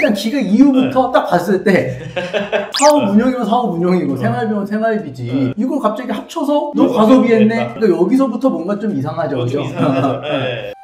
일단 기각 이후부터 딱 봤을 때 사업 운영이면 사업 운영이고 생활비면 생활비지. 이걸 갑자기 합쳐서 너 과소비했네. 그러니까 여기서부터 뭔가 좀 이상하죠, 그죠? 좀 이상하죠. 네.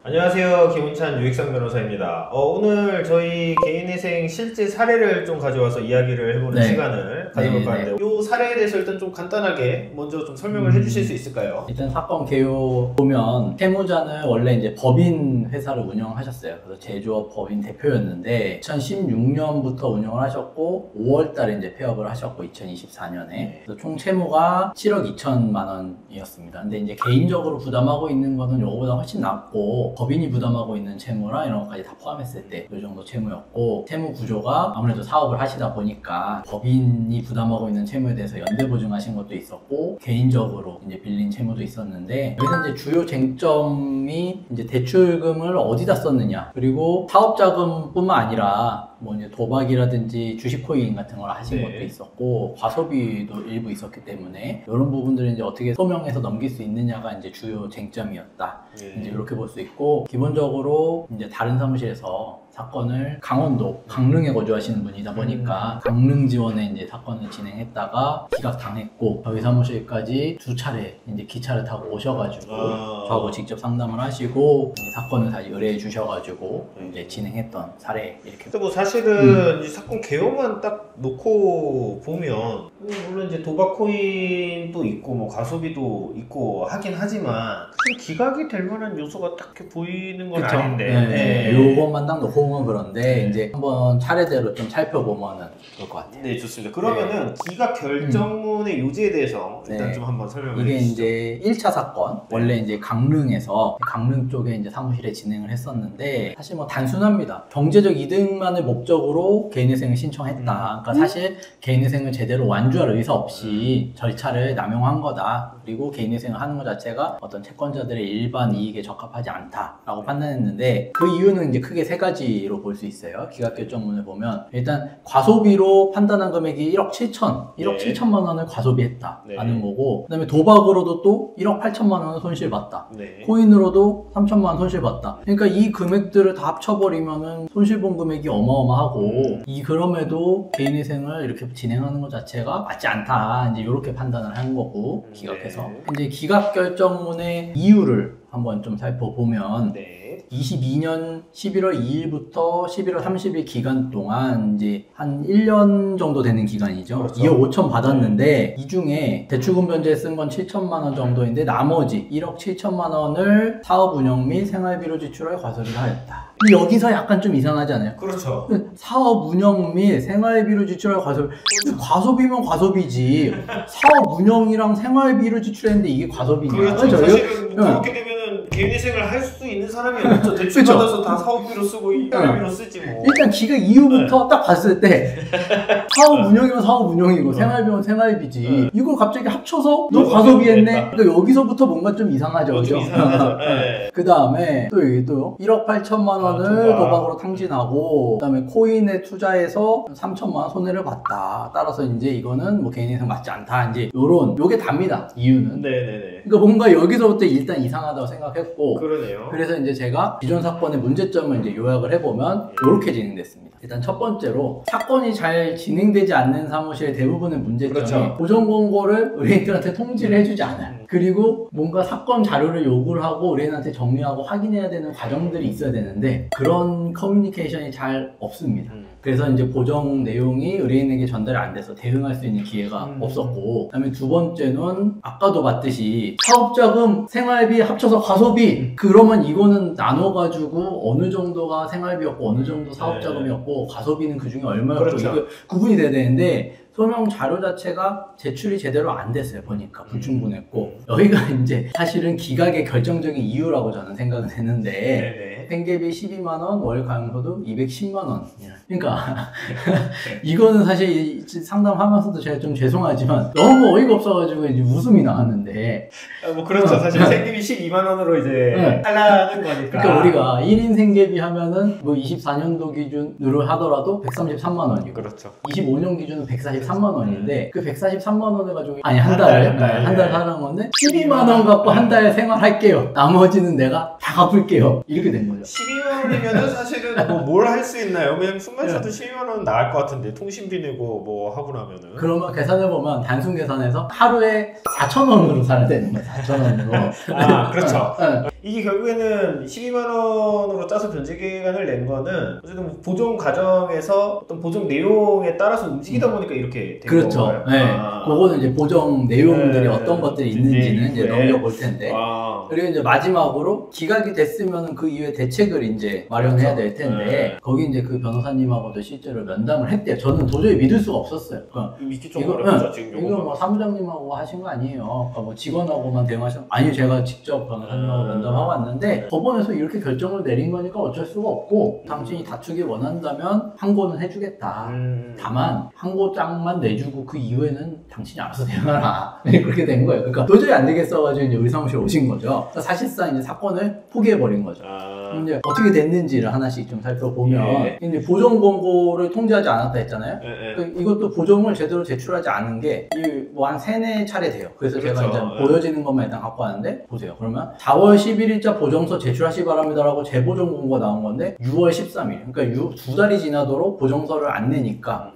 안녕하세요, 김훈찬 유익상 변호사입니다. 오늘 저희 개인회생 실제 사례를 좀 가져와서 이야기를 해보는 시간을 가져볼까 하는데, 이 사례에 대해서 일단 좀 간단하게 먼저 좀 설명을 해주실 수 있을까요? 일단 사건 개요 보면 채무자는 원래 이제 법인 회사를 운영하셨어요. 그래서 제조업 법인 대표였는데 2016년부터 운영을 하셨고 5월달에 이제 폐업을 하셨고 2024년에 그래서 총 채무가 7억 2천만 원이었습니다. 근데 이제 개인적으로 부담하고 있는 거는 요거보다 훨씬 낮고 법인이 부담하고 있는 채무랑 이런 것까지 다 포함했을 때 이 정도 채무였고, 채무 구조가 아무래도 사업을 하시다 보니까 법인이 부담하고 있는 채무에 대해서 연대 보증하신 것도 있었고 개인적으로 이제 빌린 채무도 있었는데, 여기서 이제 주요 쟁점이 이제 대출금을 어디다 썼느냐, 그리고 사업자금뿐만 아니라 뭐 이제 도박이라든지 주식 코인 같은 걸 하신 것도 있었고 과소비도 일부 있었기 때문에 이런 부분들을 이제 어떻게 소명해서 넘길 수 있느냐가 이제 주요 쟁점이었다. 이제 이렇게 볼 수 있고, 기본적으로 이제 다른 사무실에서 사건을 강원도 강릉에 거주하시는 분이다 보니까 강릉 지원에 이제 사건을 진행했다가 기각당했고, 저희 사무실까지 두 차례 이제 기차를 타고 오셔가지고 저하고 직접 상담을 하시고 이제 사건을 다시 의뢰해 주셔가지고 이제 진행했던 사례. 이렇게. 근데 뭐 사실은 이 사건 개요만 딱 놓고 보면 물론 이제 도박 코인도 있고 뭐 과소비도 있고 하긴 하지만 기각이 될 만한 요소가 딱 이렇게 보이는 건 그쵸? 아닌데. 요것만 딱 놓고 보면 그런데 이제 한번 차례대로 좀 살펴보면은 좋을 것 같아요. 네, 좋습니다. 그러면은 기각 결정문의 요지에 대해서 일단 좀 한번 설명을 이게 해주시죠. 이제 1차 사건, 원래 이제 강릉에서 강릉 쪽에 이제 사무실에 진행을 했었는데, 사실 뭐 단순합니다. 경제적 이득만을 목적으로 개인회생을 신청했다. 그러니까 사실 개인회생을 제대로 완주할 의사 없이 절차를 남용한 거다. 그리고 개인회생을 하는 것 자체가 어떤 채권자들의 일반 이익에 적합하지 않다라고 판단했는데, 그 이유는 이제 크게 세 가지로 볼 수 있어요. 기각결정문을 보면 일단 과소비로 판단한 금액이 1억 7천만 원을 과소비했다라는 거고, 그 다음에 도박으로도 또 1억 8천만 원을 손실봤다. 코인으로도 3천만 원 손실봤다. 그러니까 이 금액들을 다 합쳐버리면은 손실본 금액이 어마어마하고, 그럼에도 개인회생을 이렇게 진행하는 것 자체가 맞지 않다. 이제 이렇게 판단을 한 거고, 기각해서. 이제 기각결정문의 이유를 한번 좀 살펴보면 22년 11월 2일부터 11월 30일 기간 동안 이제 한 1년 정도 되는 기간이죠. 그렇죠. 2억 5천 받았는데 이 중에 대출금 변제에 쓴 건 7천만 원 정도인데 나머지 1억 7천만 원을 사업 운영 및 생활비로 지출할 과소비를 하였다. 근데 여기서 약간 좀 이상하지 않아요? 그렇죠. 사업 운영 및 생활비로 지출할 과소비. 과소비면 과소비지. 사업 운영이랑 생활비로 지출했는데 이게 과소비냐? 그렇죠. 사실은 그렇게 되면은 개인회생을 할 수 있는 사람이 없죠. 대출 받아서 다 사업비로 쓰고 생활비로 쓰지 뭐. 일단 기각 이후부터 딱 봤을 때 사업 운영이면 사업 운영이고 생활비면 생활비지. 이걸 갑자기 합쳐서 너 과소비했네. 그러니까 여기서부터 뭔가 좀 이상하죠, 그죠? 그 다음에 또 여기 또 1억 8천만 원을 도박으로 탕진하고, 그 다음에 코인에 투자해서 3천만 원 손해를 봤다. 따라서 이제 이거는 뭐 개인회생 맞지 않다. 이제 요게 답니다. 이유는. 그러니까 뭔가 여기서부터 일단 이상하다고 생각했고, 그러네요. 그래서 이제 제가 기존 사건의 문제점을 이제 요약을 해보면 이렇게 진행됐습니다. 일단 첫 번째로 사건이 잘 진행되지 않는 사무실의 대부분의 문제점이 보정 권고를 의뢰인들한테 통지를 해주지 않아요. 그리고 뭔가 사건 자료를 요구를 하고 의뢰인한테 정리하고 확인해야 되는 과정들이 있어야 되는데 그런 커뮤니케이션이 잘 없습니다. 그래서 이제 보정 내용이 의뢰인에게 전달이 안 돼서 대응할 수 있는 기회가 없었고, 그다음에 두 번째는 아까도 봤듯이 사업자금, 생활비 합쳐서 과소비, 그러면 이거는 나눠가지고 어느 정도가 생활비였고 어느 정도 사업자금이었고 과소비는 그 중에 얼마였고 이거 구분이 돼야 되는데 소명 자료 자체가 제출이 제대로 안 됐어요. 보니까 불충분했고, 여기가 이제 사실은 기각의 결정적인 이유라고 저는 생각은 했는데 생계비 12만원, 월 가용소득 210만원. 그러니까 이거는 사실 상담하면서도 제가 좀 죄송하지만 너무 어이가 없어가지고 이제 웃음이 나왔는데, 뭐 그렇죠. 사실 생계비 12만원으로 이제 하려는 거니까. 그러니까 우리가 1인 생계비 하면은 뭐 24년도 기준으로 하더라도 133만원이고, 그렇죠. 25년 기준은 143만원. 143만 원인데 그 143만 원을 가지고 아니 한 달에 한 달 사는 건데 12만 원 갖고 한 달 생활할게요. 나머지는 내가 다 갚을게요. 이렇게 된 거죠. 12만 원이면은 사실은 뭐 뭘 할 수 있나요? 그냥 숨만 쉬어도 12만 원은 나을 것 같은데 통신비 내고 뭐 하고 나면은. 그러면 계산해보면 단순 계산해서 하루에 4,000원으로 살아야 되는 거예요. 4,000원으로. 아 그렇죠. 이게 결국에는 12만 원으로 짜서 변제 기간을 낸 거는 어쨌든 보존 과정에서 어떤 보존 내용에 따라서 움직이다 보니까 이렇게 된 그렇죠. 건가요? 네. 그거는 이제 보정 내용들이 어떤 것들이 있는지는 이제 네. 넘겨볼 텐데. 그리고 이제 마지막으로 기각이 됐으면 그 이후에 대책을 이제 마련해야 될 텐데 거기 이제 그 변호사님하고도 실제로 면담을 했대요. 저는 도저히 믿을 수가 없었어요. 그러니까 믿기 좀 어렵죠 지금 이거 뭐 사무장님하고 하신 거 아니에요. 그러니까 뭐 직원하고만 대응하신 아니요, 제가 직접 변호사님하고 면담하고 왔는데 법원에서 이렇게 결정을 내린 거니까 어쩔 수가 없고 당신이 다투길 원한다면 항고는 해주겠다. 다만 항고장만 내주고 그 이후에는 당신이 알아서 대응하라. 그렇게 된 거예요. 그러니까 도저히 안 되겠어가지고 이제 우리 사무실에 오신 거죠. 그러니까 사실상 이제 사건을 포기해버린 거죠. 이제 어떻게 됐는지를 하나씩 좀 살펴보면 이제 보정 권고를 통지하지 않았다 했잖아요. 이것도 보정을 제대로 제출하지 않은 게 뭐 한 3-4차례 돼요. 그래서 그렇죠. 제가 이제 보여지는 것만 일단 갖고 왔는데 보세요. 그러면 4월 11일자 보정서 제출하시 바랍니다라고 재보정 권고가 나온 건데 6월 13일 그러니까 2달이 지나도록 보정서를 안 내니까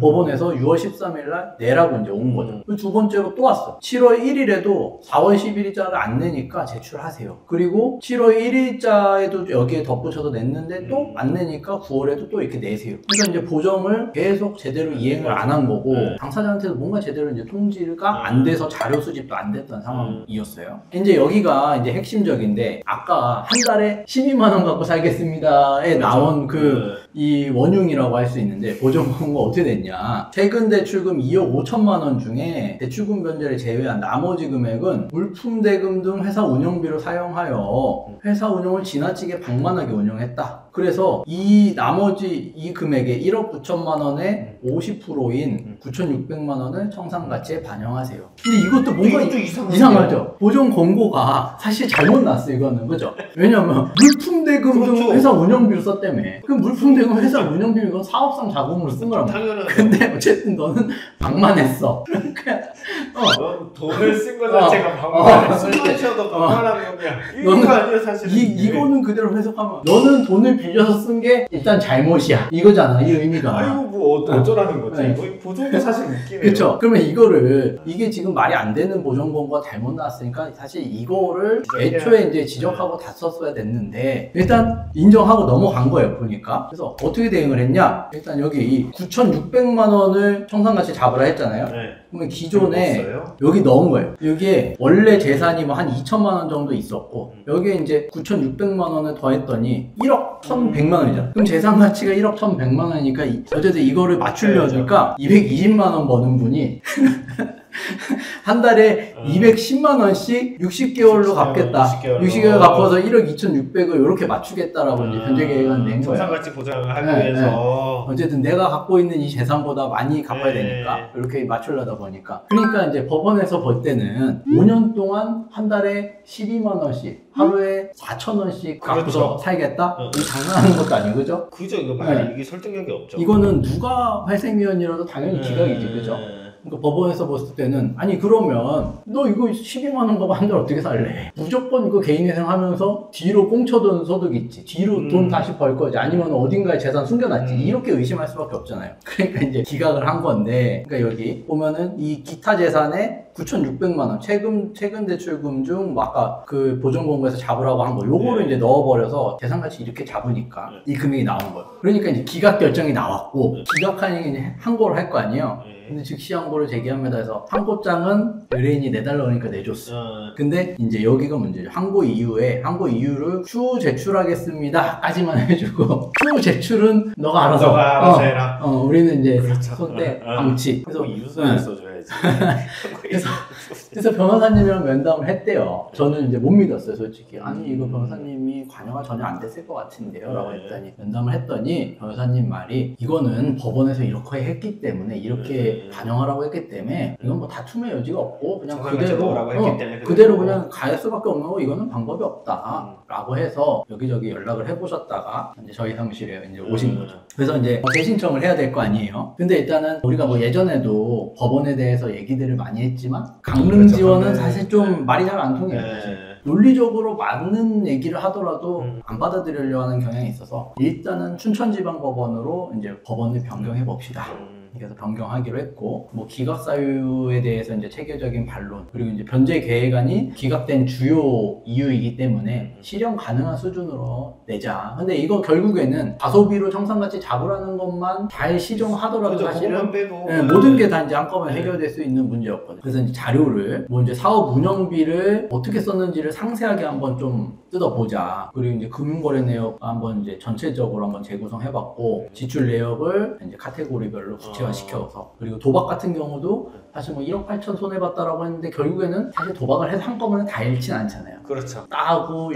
법원에서 6월 13일 날 내라고 이제 온 거죠. 두 번째로 또 왔어. 7월 1일에도 4월 11일자를 안 내니까 제출하세요. 그리고 7월 1일자에도 여기에 덧붙여서 냈는데 또 안 내니까 9월에도 또 이렇게 내세요. 그러니까 이제 보정을 계속 제대로 이행을 안 한 거고 당사자한테도 뭔가 제대로 이제 통지가 안 돼서 자료 수집도 안 됐던 상황이었어요. 이제 여기가 이제 핵심적인데 아까 한 달에 12만 원 갖고 살겠습니다에 나온 이 원흉이라고 할 수 있는데 보정 권고가 어떻게 됐냐. 최근 대출금 2억 5천만 원 중에 대출금 변제를 제외한 나머지 금액은 물품 대금 등 회사 운영비로 사용하여 회사 운영을 지나치게 방만하게 운영했다. 그래서 이 나머지 이 금액의 1억 9천만 원의 50%인 9,600만 원을 청산가치에 반영하세요. 근데 이것도 뭔가 이상하죠? 보정 권고가 사실 잘못 났어, 이거는. 그죠? 왜냐면 물품 대금 등 회사 운영비로 썼다며. 그럼 물품 대금 회사 운영비 이건 사업상 자금으로 쓴 거란 말이야. 당연하죠. 근데 어쨌든 너는 방만했어. 넌 돈을 쓴 거 자체가 방만해. 숨만 쉬어도 방만한 거야. 이거 아니야 사실. 이거는 그대로 해석하면 너는 돈을 빌려서 쓴 게 일단 잘못이야. 이거잖아, 이 의미가. 아이고 뭐 어쩌라는 거지. 뭐 보정도 사실 웃기네요. 그렇죠. 그러면 이게 지금 말이 안 되는 보정 권고가 잘못 나왔으니까 사실 이거를 애초에 이제 지적하고 다 썼어야 됐는데 일단 인정하고 넘어간 거예요, 보니까. 그래서 어떻게 대응을 했냐? 일단 여기 이 9,600만 원을 청산가치 잡으라 했잖아요. 그러면 기존에 여기 넣은 거예요. 여기에 원래 재산이 뭐 한 2천만 원 정도 있었고 여기에 이제 9,600만 원을 더했더니 1억 1,100만 원이잖아. 그럼 재산 가치가 1억 1,100만 원이니까 어쨌든 이거를 맞추려니까 220만 원 버는 분이 한 달에 210만 원씩 60개월로 갚겠다. 60개월 갚아서 1억 2,600을 이렇게 맞추겠다라고 이제 변제 계획을 낸 거예요. 청산가치 보장을 하기 위해서. 어쨌든 내가 갖고 있는 이 재산보다 많이 갚아야 되니까 이렇게 맞추려다 보니까. 그러니까 이제 법원에서 볼 때는 5년 동안 한 달에 12만 원씩 하루에 4,000원씩 갖고서 살겠다? 이거 장난하는 것도 아니고, 그죠? 그죠, 이거 말이 이게 설득력이 없죠. 이거는 누가 회생위원이라도 당연히 기각이지, 그죠? 그러니까 법원에서 봤을 때는 아니 그러면 너 이거 12만 원 갖고 한 달 어떻게 살래? 무조건 이거 개인회생 하면서 뒤로 꽁쳐둔 소득 있지, 뒤로 돈 다시 벌 거지, 아니면 어딘가에 재산 숨겨놨지, 이렇게 의심할 수밖에 없잖아요. 그러니까 이제 기각을 한 건데, 그러니까 여기 보면은 이 기타 재산에 9,600만 원 최근 대출금 중 뭐 아까 그 보존권고에서 잡으라고 한 거 요거를 이제 넣어버려서 재산가치 이렇게 잡으니까 이 금액이 나온 거예요. 그러니까 이제 기각 결정이 나왔고 항고를 이제 항고를 할 거 아니에요. 근데 즉시 항고를 제기합니다 해서 항고장은 의뢰인이 내달라고 하니까 내줬어. 근데 이제 여기가 문제죠. 항고 이유를 추후 제출하겠습니다 까지만 해주고 추후 제출은 너가 알아서 해라. 우리는 이제 그렇죠. 손대 방치. 그래서 이유서를 써줘야지. 줘야지. 그래서 변호사님이랑 면담을 했대요. 저는 이제 못 믿었어요, 솔직히. 아니, 이거 변호사님이 관여가 전혀 안 됐을 것 같은데요. 라고 했더니, 면담을 했더니, 변호사님 말이, 이거는 법원에서 이렇게 했기 때문에, 이렇게 반영하라고 했기 때문에, 이건 뭐 다툼의 여지가 없고, 그냥 그대로 그냥 갈 수밖에 없는 거, 이거는 방법이 없다. 라고 해서, 여기저기 연락을 해보셨다가, 이제 저희 사무실에 이제 오신 거죠. 그래서 이제 재신청을 해야 될 거 아니에요. 근데 일단은 우리가 뭐 예전에도 법원에 대해서 얘기들을 많이 했지만 강릉 지원은 사실 좀 말이 잘 안 통해요. 논리적으로 맞는 얘기를 하더라도 안 받아들이려 하는 경향이 있어서 일단은 춘천지방법원으로 이제 법원을 변경해 봅시다. 그래서 변경하기로 했고, 뭐 기각 사유에 대해서 이제 체계적인 반론, 그리고 이제 변제 계획안이 기각된 주요 이유이기 때문에 실현 가능한 수준으로 내자. 근데 이거 결국에는 가소비로 청산가치 잡으라는 것만 잘 시정하더라도 그렇죠. 사실은 빼고. 모든 게 다 이제 한꺼번에 해결될 수 있는 문제였거든요. 그래서 이제 자료를 뭐 이제 사업 운영비를 어떻게 썼는지를 상세하게 한번 좀 뜯어보자. 그리고 이제 금융거래 내역 한번 이제 전체적으로 한번 재구성해봤고, 지출 내역을 이제 카테고리별로 구체화시켜서, 그리고 도박 같은 경우도 사실 뭐 1억 8천 손해봤다라고 했는데 결국에는 사실 도박을 해서 한꺼번에 다 잃진 않잖아요. 그렇죠. 따고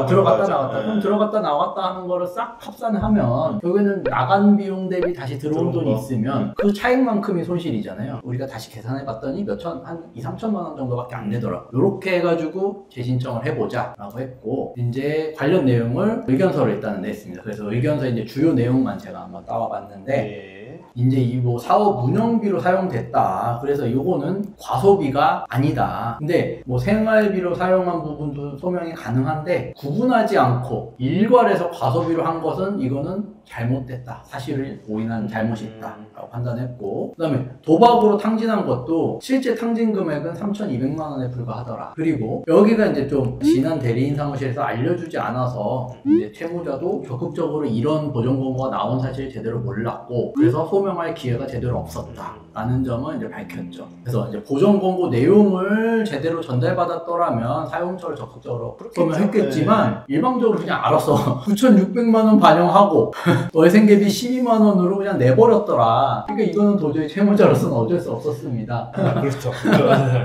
들어갔다 나왔다. 그럼 들어갔다 나왔다 하는 거를 싹 합산하면 결국에는 나간 비용 대비 다시 들어온 돈이 있으면 그 차익만큼이 손실이잖아요. 우리가 다시 계산해봤더니 한 2, 3천만 원 정도밖에 안 되더라고요. 이렇게 해가지고 재신청을 해보자 라고 했고, 이제 관련 내용을 의견서를 일단은 냈습니다. 그래서 의견서 이제 주요 내용만 제가 한번 따와봤는데, 이제 이 뭐 사업 운영비로 사용됐다. 그래서 요거는 과소비가 아니다. 근데 뭐 생활비로 사용한 부분도 소명이 가능한데, 구분하지 않고 일괄해서 과소비로 한 것은 이거는 잘못됐다. 사실을 오인한 잘못이 있다. 라고 판단했고, 그 다음에 도박으로 탕진한 것도 실제 탕진 금액은 3,200만 원에 불과하더라. 그리고 여기가 이제 좀 지난 대리인 사무실에서 알려주지 않아서 이제 채무자도 적극적으로 이런 보전 공고가 나온 사실을 제대로 몰랐고, 그래서 소명할 기회가 제대로 없었다. 라는 점을 이제 밝혔죠. 그래서 이제 보전 공고 내용을 제대로 전달받았더라면 사용처를 적극적으로 소명했겠지만, 일방적으로 그냥 알았어. 9,600만 원 반영하고 월생계비 12만 원으로 그냥 내버렸더라. 그러니까 이거는 도저히 채무자로서는 어쩔 수 없었습니다. 그렇죠.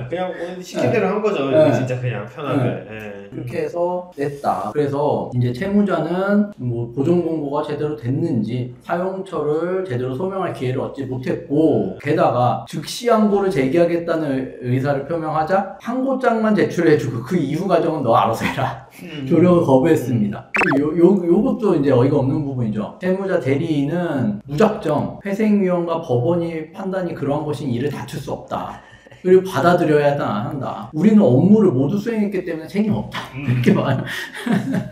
그냥 시킨 대로 한 거죠. 진짜 그냥 편하게. 그렇게 해서 냈다. 그래서 이제 채무자는 뭐 보존 공고가 제대로 됐는지 사용처를 제대로 소명할 기회를 얻지 못했고, 게다가 즉시 항고를 제기하겠다는 의사를 표명하자 항고장만 제출해주고 그 이후 과정은 너 알아서 해라. 조력을 거부했습니다. 요것도 이제 어이가 없는 부분이죠. 채무자 대리인은 무작정 회생위원과 법원이 판단이 그러한 것인 이를 다툴 수 없다. 그리고 받아들여야 한다. 우리는 업무를 모두 수행했기 때문에 책임 없다. 이렇게 말해요.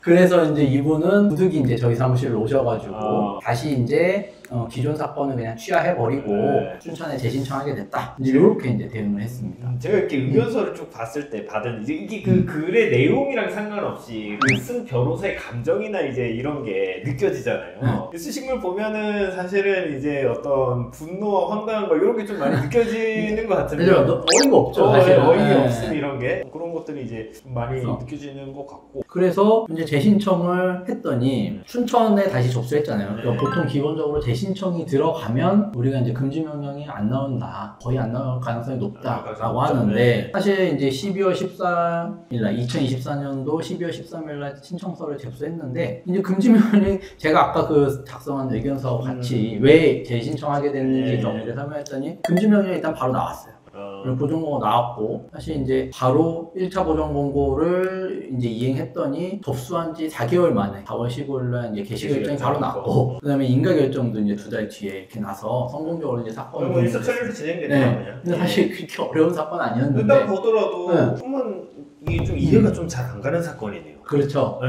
그래서 이제 이분은 부득이 이제 저희 사무실에 오셔가지고 다시 이제 기존 사건을 그냥 취하해버리고 춘천에 재신청하게 됐다. 이제 이렇게 이제 대응을 했습니다. 제가 이렇게 의견서를 쭉 봤을 때 받은 이게 그 글의 내용이랑 상관없이 그 쓴 변호사의 감정이나 이제 이런 게 느껴지잖아요. 쓰신 걸 보면은 사실은 이제 어떤 분노와 황당한 거 이런 게 좀 많이 느껴지는 것 같은데. 어이가 없죠, 사실. 어이가 없음 이런 게 그런 것들이 이제 많이 느껴지는 것 같고. 그래서 이제 재신청을 했더니 춘천에 다시 접수했잖아요. 그러니까 보통 기본적으로 재신청이 들어가면 우리가 이제 금지 명령이 안 나온다, 거의 안 나올 가능성이 높다라고 하는데, 사실 이제 12월 14일날 2024년도 12월 13일날 신청서를 접수했는데, 이제 금지 명령이 제가 아까 그 작성한 의견서 같이 왜 재신청하게 됐는지 정리를 설명했더니 금지 명령이 일단 바로 나왔어요. 그리고 보존공고 나왔고, 사실 이제 바로 1차 보존공고를 이제 이행했더니 접수한 지 4개월 만에 4월 15일날 이제 개시 결정이 바로 났고, 그 다음에 인가 결정도 이제 2달 뒤에 이렇게 나서 성공적으로 이제 사건을. 일사천리로 진행됐네요. 근데 사실 그렇게 어려운 사건 아니었는데. 일단 보더라도 이게 좀 이해가 좀 잘 안 가는 사건이네요. 그렇죠.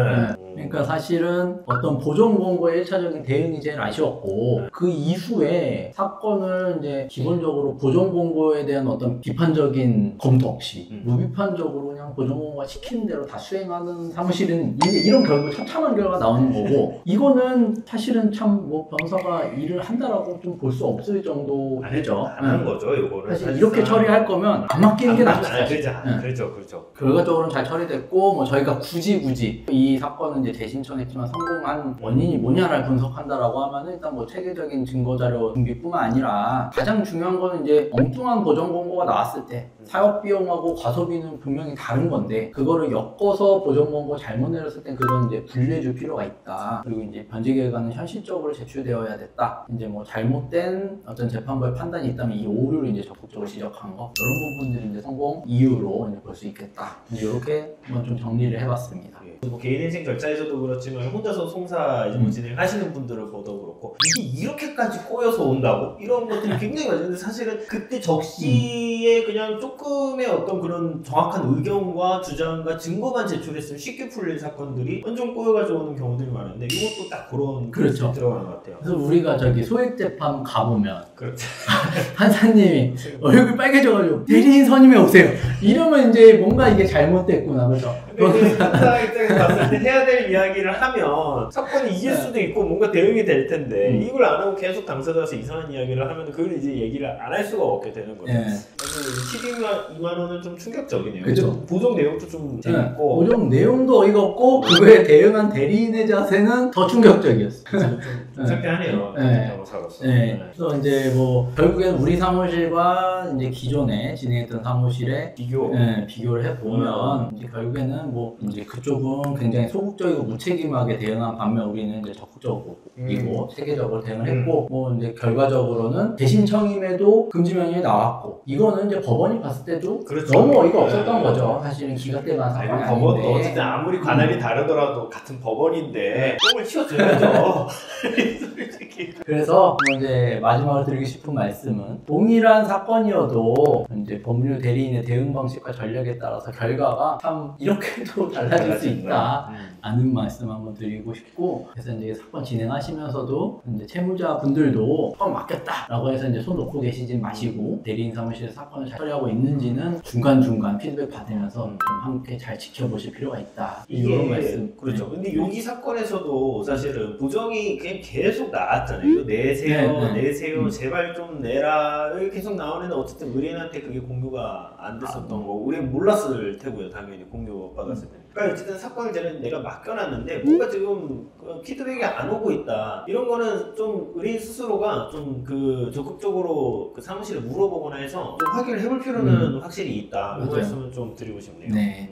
그러니까 사실은 어떤 보존 공고의 1차적인 대응이 제일 아쉬웠고, 그 이후에 사건을 이제 기본적으로 보존 공고에 대한 어떤 비판적인 검토 없이 무비판적으로 그냥 보존 공고가 시키는 대로 다 수행하는 사무실은 이제 이런 결국 처참한 결과가 나오는 거고, 이거는 사실은 참 뭐 변호사가 일을 한다라고 좀 볼 수 없을 정도죠. 안 한 거죠, 이거를. 사실 이렇게 처리할 거면 안 맡기는 게 낫죠. 그렇죠. 결과적으로는 잘 처리됐고, 뭐 저희가 굳이 굳이 이 사건은 이제 재신청했지만 성공한 원인이 뭐냐를 분석한다라고 하면은 일단 뭐 체계적인 증거자료 준비뿐만 아니라 가장 중요한 거는 이제 엉뚱한 보전 권고가 나왔을 때 사업 비용하고 과소비는 분명히 다른 건데 그거를 엮어서 보전 권고 잘못 내렸을 땐 그건 이제 분리해줄 필요가 있다. 그리고 이제 변제 결과는 현실적으로 제출되어야 됐다. 이제 뭐 잘못된 어떤 재판부의 판단이 있다면 이 오류를 이제 적극적으로 지적한 거 이런 부분들이 이제 성공 이유로 볼 수 있겠다. 이렇게 한번 좀 정리를 해봤습니다. 뭐 개인 인생 절차에서도 그렇지만 혼자서 송사 이제 뭐 진행하시는 분들을 보도 그렇고 이게 이렇게까지 꼬여서 온다고 이런 것들이 굉장히 많은데 사실은 그때 적시에 그냥 조금의 어떤 그런 정확한 의견과 주장과 증거만 제출했으면 쉽게 풀릴 사건들이 완전 꼬여가지고 오는 경우들이 많은데 이것도 딱 그런 그렇죠. 들어가는 것 같아요. 그래서 우리가 저기 소액재판 가보면 그렇죠. 판사님이 얼굴 빨개져가지고 대리인 선임해 오세요. 이러면 이제 뭔가 이게 잘못됐구나. 그래서 판사 입장에서 봤을 때 해야 될 이야기를 하면 사건이 이길 수도 있고 뭔가 대응이 될 텐데 이걸 안 하고 계속 당사자서 이상한 이야기를 하면 그걸 이제 얘기를 안 할 수가 없게 되는 거죠. 그래서 12만 원은 좀 충격적이네요. 그죠. 보정 내용도 좀 재밌고 보정 내용도 어이가 없고 그거에 대응한 대리인의 자세는 더 충격적이었어요. 좀 창피하네요. 그래서 이제 뭐 결국엔 우리 사무실과 이제 기존에 진행했던 사무실에 비교를 해보면 이제 결국에는 뭐 이제 그쪽은 굉장히 소극적이고 무책임하게 대응한 반면 우리는 이제 적극적이고 체계적으로 대응을 했고 뭐 이제 결과적으로는 재심청임에도 금지 명령이 나왔고 이거는 이제 법원이 봤을 때도 그렇죠. 너무 어이가 없었던 거죠. 사실은 기각 때 난 사건이 아닌데. 법원도 어쨌든 아무리 관할이 다르더라도 같은 법원인데 똥을 치워줘야죠. 솔직히. 그래서 뭐 이제 마지막으로 드리고 싶은 말씀은 동일한 사건이어도 이제 법률 대리인의 대응 방식과 전략에 따라서 결과가 참 이렇게도 달라질 수 있다. 아는 말씀 한번 드리고 싶고 그래서 이제 사건 진행하시면서도 이제 채무자 분들도 사건 맡겼다라고 해서 이제 손 놓고 계시지 마시고 대리인 사무실에서 사건을 잘 처리하고 있는지는 중간중간 피드백 받으면서 좀 함께 잘 지켜보실 필요가 있다. 이런 말씀. 그렇죠. 근데 여기 사건에서도 사실은 부정이 그냥 계속 나왔잖아요. 이거 내세요, 제발 좀 내라를 계속 나오는데 어쨌든 의뢰인한테 그게 공유가 안 됐었던 거고 우리는 몰랐을 테고요. 당연히 공유 받았을 때. 그러니까 어쨌든 사건을 내가 맡겨놨는데 뭔가 지금 피드백이 안 오고 있다. 이런 거는 좀 의뢰인 스스로가 좀 그 적극적으로 그 사무실에 물어보거나 해서 좀 확인을 해볼 필요는 확실히 있다. 이 말씀은 좀 드리고 싶네요. 네.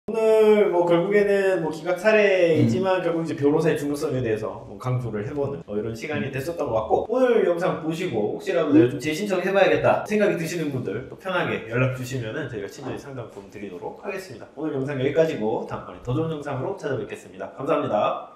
오늘 뭐 결국에는 뭐 기각 사례이지만 결국 이제 변호사의 중요성에 대해서 뭐 강조를 해보는 이런 시간이 됐었던 것 같고 오늘 영상 보시고 혹시라도 내가 좀 재신청 해봐야겠다 생각이 드시는 분들 또 편하게 연락 주시면은 저희가 친절히 상담 좀 드리도록 하겠습니다. 오늘 영상 여기까지고 다음번에 더 좋은 영상으로 찾아뵙겠습니다. 감사합니다.